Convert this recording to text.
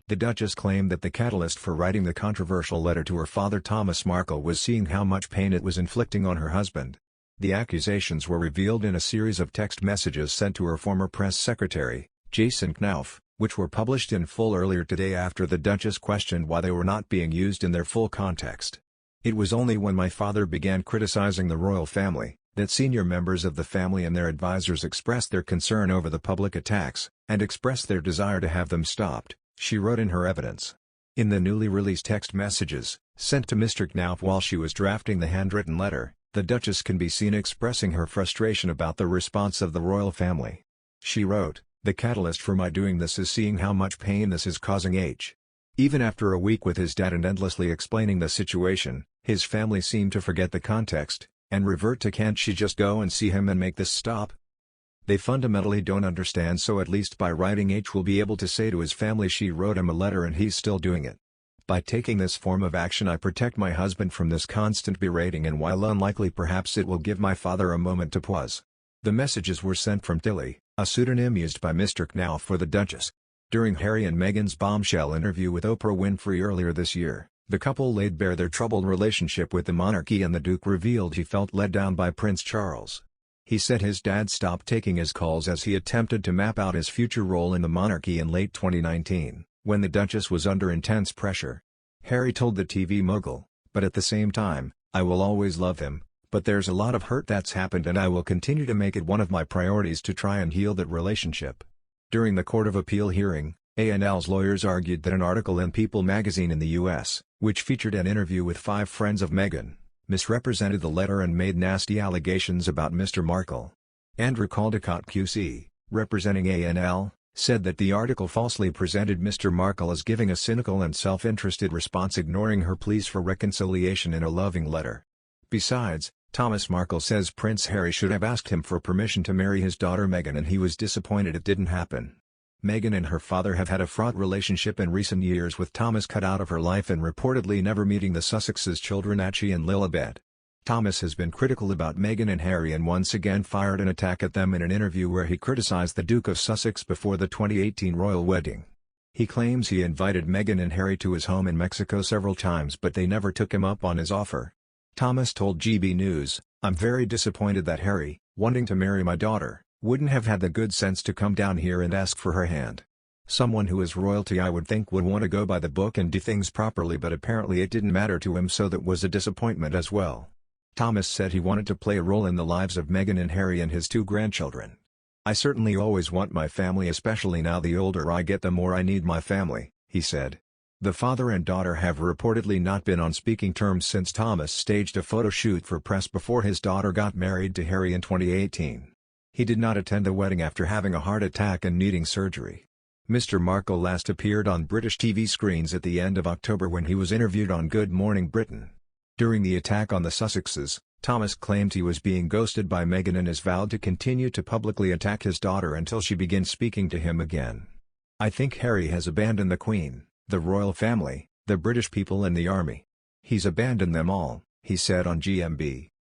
The Duchess claimed that the catalyst for writing the controversial letter to her father Thomas Markle was seeing how much pain it was inflicting on her husband. The accusations were revealed in a series of text messages sent to her former press secretary, Jason Knauf, which were published in full earlier today after the Duchess questioned why they were not being used in their full context. "It was only when my father began criticizing the royal family, that senior members of the family and their advisors expressed their concern over the public attacks, and expressed their desire to have them stopped," she wrote in her evidence. In the newly released text messages, sent to Mr. Knauf while she was drafting the handwritten letter, the Duchess can be seen expressing her frustration about the response of the royal family. She wrote, "The catalyst for my doing this is seeing how much pain this is causing H." Even after a week with his dad and endlessly explaining the situation, his family seemed to forget the context, and revert to "Can't she just go and see him and make this stop?" They fundamentally don't understand, so at least by writing H will be able to say to his family she wrote him a letter and he's still doing it. "By taking this form of action I protect my husband from this constant berating, and while unlikely perhaps it will give my father a moment to pause." The messages were sent from Tilly, a pseudonym used by Mr. Knauf for the Duchess. During Harry and Meghan's bombshell interview with Oprah Winfrey earlier this year, the couple laid bare their troubled relationship with the monarchy, and the Duke revealed he felt let down by Prince Charles. He said his dad stopped taking his calls as he attempted to map out his future role in the monarchy in late 2019, when the Duchess was under intense pressure. Harry told the TV mogul, "But at the same time, I will always love him, but there's a lot of hurt that's happened and I will continue to make it one of my priorities to try and heal that relationship." During the Court of Appeal hearing, A&L's lawyers argued that an article in People magazine in the U.S., which featured an interview with 5 friends of Meghan, misrepresented the letter and made nasty allegations about Mr. Markle. Andrew Caldecott QC, representing A&L, said that the article falsely presented Mr. Markle as giving a cynical and self-interested response, ignoring her pleas for reconciliation in a loving letter. Besides, Thomas Markle says Prince Harry should have asked him for permission to marry his daughter Meghan and he was disappointed it didn't happen. Meghan and her father have had a fraught relationship in recent years, with Thomas cut out of her life and reportedly never meeting the Sussexes' children Archie and Lilibet. Thomas has been critical about Meghan and Harry and once again fired an attack at them in an interview where he criticized the Duke of Sussex before the 2018 royal wedding. He claims he invited Meghan and Harry to his home in Mexico several times but they never took him up on his offer. Thomas told GB News, "I'm very disappointed that Harry, wanting to marry my daughter, wouldn't have had the good sense to come down here and ask for her hand. Someone who is royalty I would think would want to go by the book and do things properly, but apparently it didn't matter to him, so that was a disappointment as well." Thomas said he wanted to play a role in the lives of Meghan and Harry and his 2 grandchildren. "I certainly always want my family, especially now the older I get the more I need my family," he said. The father and daughter have reportedly not been on speaking terms since Thomas staged a photo shoot for press before his daughter got married to Harry in 2018. He did not attend the wedding after having a heart attack and needing surgery. Mr. Markle last appeared on British TV screens at the end of October when he was interviewed on Good Morning Britain. During the attack on the Sussexes, Thomas claimed he was being ghosted by Meghan and has vowed to continue to publicly attack his daughter until she begins speaking to him again. "I think Harry has abandoned the Queen, the royal family, the British people and the army. He's abandoned them all," he said on GMB.